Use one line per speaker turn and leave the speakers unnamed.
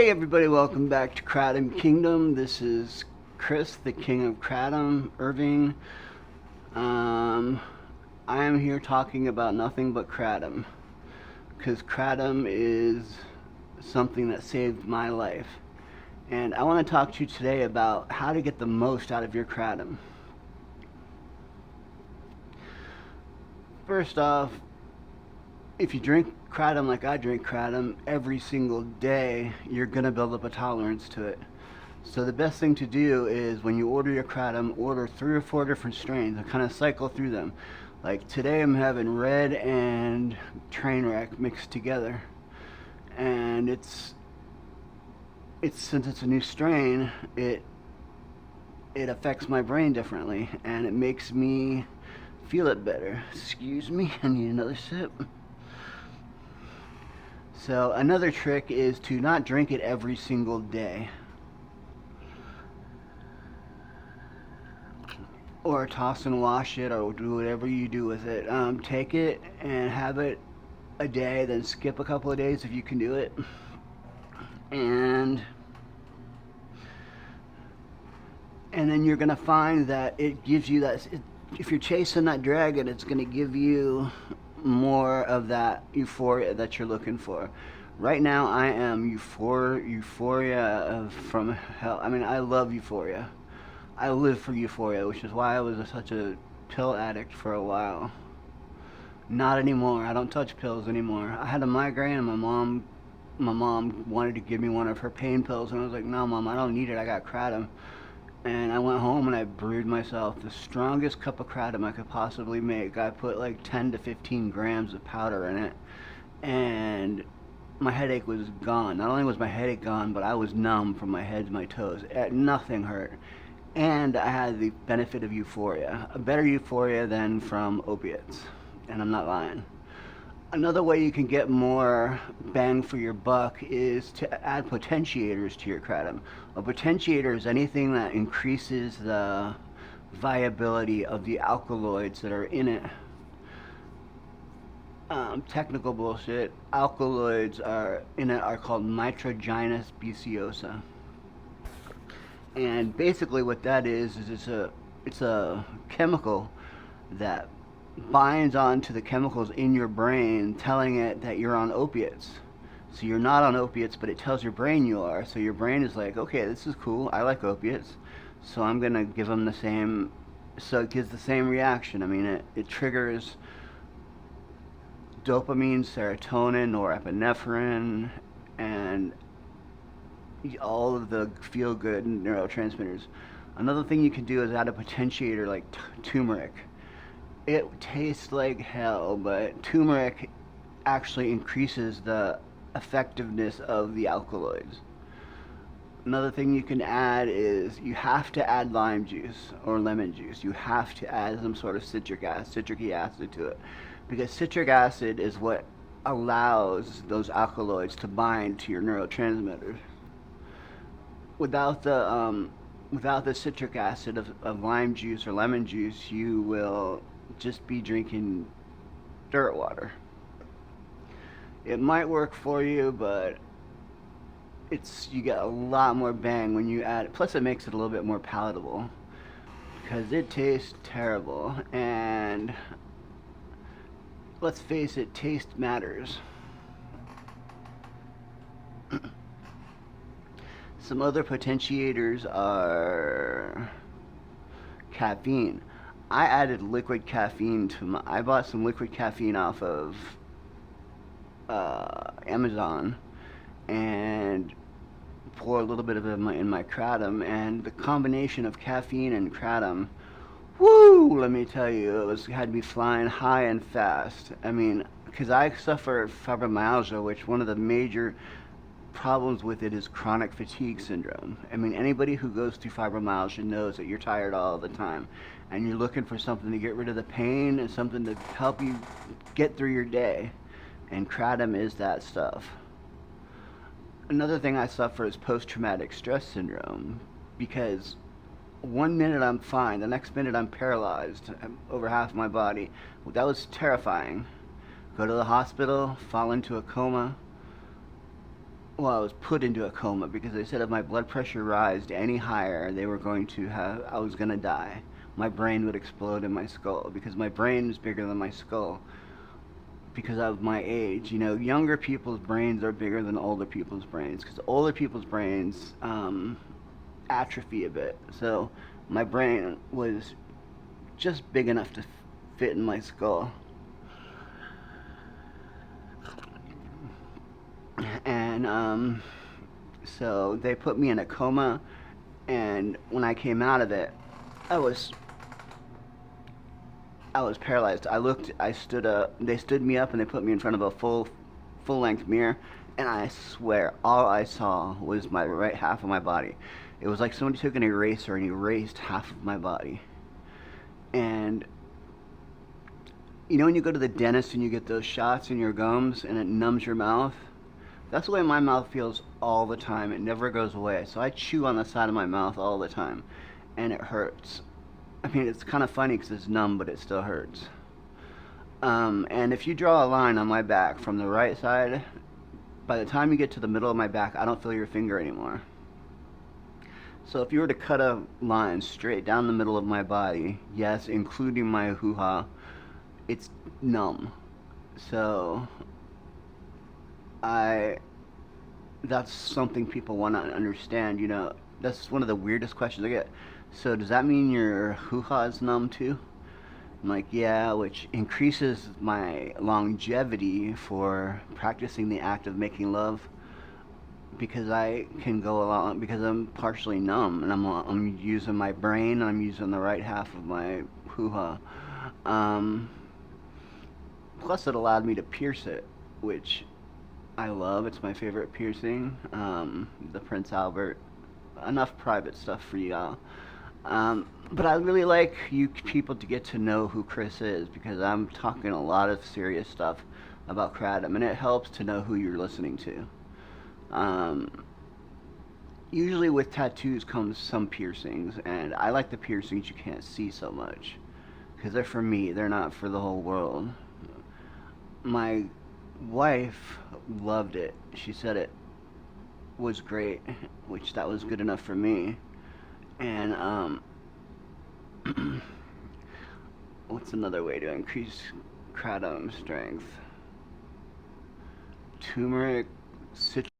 Hey everybody, welcome back to Kratom Kingdom. This is Chris, the King of Kratom, Irving. Um, I am here talking about nothing but Kratom, because Kratom is something that saved my life. And I want to talk to you today about how to get the most out of your Kratom. First off, if you drink Kratom like I drink Kratom every single day, you're going to build up a tolerance to it. So the best thing to do is when you order your Kratom, order 3 or 4 different strains and kind of cycle through them. Like today I'm having Red and Trainwreck mixed together. And it's since it's a new strain, it affects my brain differently and it makes me feel it better. Excuse me, I need another sip. So another trick is to not drink it every single day. Or toss and wash it, or do whatever you do with it. Take it and have it a day, then skip a couple of days if you can do it. And then you're gonna find that it gives you that. If you're chasing that dragon, it's gonna give you more of that euphoria that you're looking for. Right now, I am euphoria from hell. I mean, I love euphoria. I live for euphoria, which is why I was such a pill addict for a while. Not anymore. I don't touch pills anymore. I had a migraine, and my mom wanted to give me one of her pain pills, and I was like, "No, Mom, I don't need it. I got Kratom." And I went home and I brewed myself the strongest cup of Kratom I could possibly make. I put like 10 to 15 grams of powder in it, and my headache was gone. Not only was my headache gone, but I was numb from my head to my toes. Nothing hurt. And I had the benefit of euphoria. A better euphoria than from opiates. And I'm not lying. Another way you can get more bang for your buck is to add potentiators to your Kratom. A potentiator is anything that increases the viability of the alkaloids that are in it. Technical bullshit. Alkaloids are in it are called nitrogenous speciosa. And basically what that is it's a chemical that binds onto the chemicals in your brain, telling it that you're on opiates. So you're not on opiates, but it tells your brain you are. So your brain is like, okay, this is cool. I like opiates, so I'm gonna give them the same. So it gives the same reaction. I mean, it triggers dopamine, serotonin, norepinephrine, and all of the feel-good neurotransmitters. Another thing you can do is add a potentiator like turmeric. It tastes like hell, but turmeric actually increases the effectiveness of the alkaloids. Another thing you can add is you have to add lime juice or lemon juice. You have to add some sort of citric acid to it, because citric acid is what allows those alkaloids to bind to your neurotransmitters. Without the citric acid of lime juice or lemon juice, you will just be drinking dirt water. It might work for you, but you get a lot more bang when you add it. Plus, it makes it a little bit more palatable, because it tastes terrible. And let's face it, taste matters. Some other potentiators are caffeine. I added liquid caffeine I bought some liquid caffeine off of Amazon and pour a little bit of it in my Kratom, and the combination of caffeine and Kratom, woo, let me tell you, had me flying high and fast. I mean, because I suffer fibromyalgia, which one of the major problems with it is chronic fatigue syndrome. I mean, anybody who goes through fibromyalgia knows that you're tired all the time and you're looking for something to get rid of the pain and something to help you get through your day, and Kratom is that stuff. Another thing I suffer is post-traumatic stress syndrome, because one minute I'm fine, the next minute I'm paralyzed over half my body. That was terrifying. Go to the hospital, fall into a coma, well, I was put into a coma because they said if my blood pressure rised any higher, I was gonna die. My brain would explode in my skull because my brain is bigger than my skull because of my age. You know, younger people's brains are bigger than older people's brains because older people's brains atrophy a bit. So my brain was just big enough to fit in my skull. And so they put me in a coma, and when I came out of it, I was I was paralyzed. I stood up. They stood me up and they put me in front of a full length mirror, and I swear all I saw was my right half of my body. It was like somebody took an eraser and erased half of my body. And you know when you go to the dentist and you get those shots in your gums and it numbs your mouth? That's the way my mouth feels all the time. It never goes away. So I chew on the side of my mouth all the time, and it hurts. I mean, it's kind of funny because it's numb, but it still hurts. And if you draw a line on my back from the right side, by the time you get to the middle of my back, I don't feel your finger anymore. So if you were to cut a line straight down the middle of my body, yes, including my hoo-ha, it's numb. So I that's something people want to understand. You know, that's one of the weirdest questions I get. So does that mean your hoo-ha is numb too? I'm like, yeah, which increases my longevity for practicing the act of making love because I can go along because I'm partially numb and I'm using my brain and I'm using the right half of my hoo-ha. Um, Plus, it allowed me to pierce it, which I love. It's my favorite piercing. The Prince Albert. Enough private stuff for y'all. But I really like you people to get to know who Chris is because I'm talking a lot of serious stuff about Kratom, and it helps to know who you're listening to. Um, Usually with tattoos comes some piercings, and I like the piercings you can't see so much because they're for me. They're not for the whole world. My wife loved it. She said it was great, which that was good enough for me. And what's another way to increase kratom strength? Turmeric, citrus.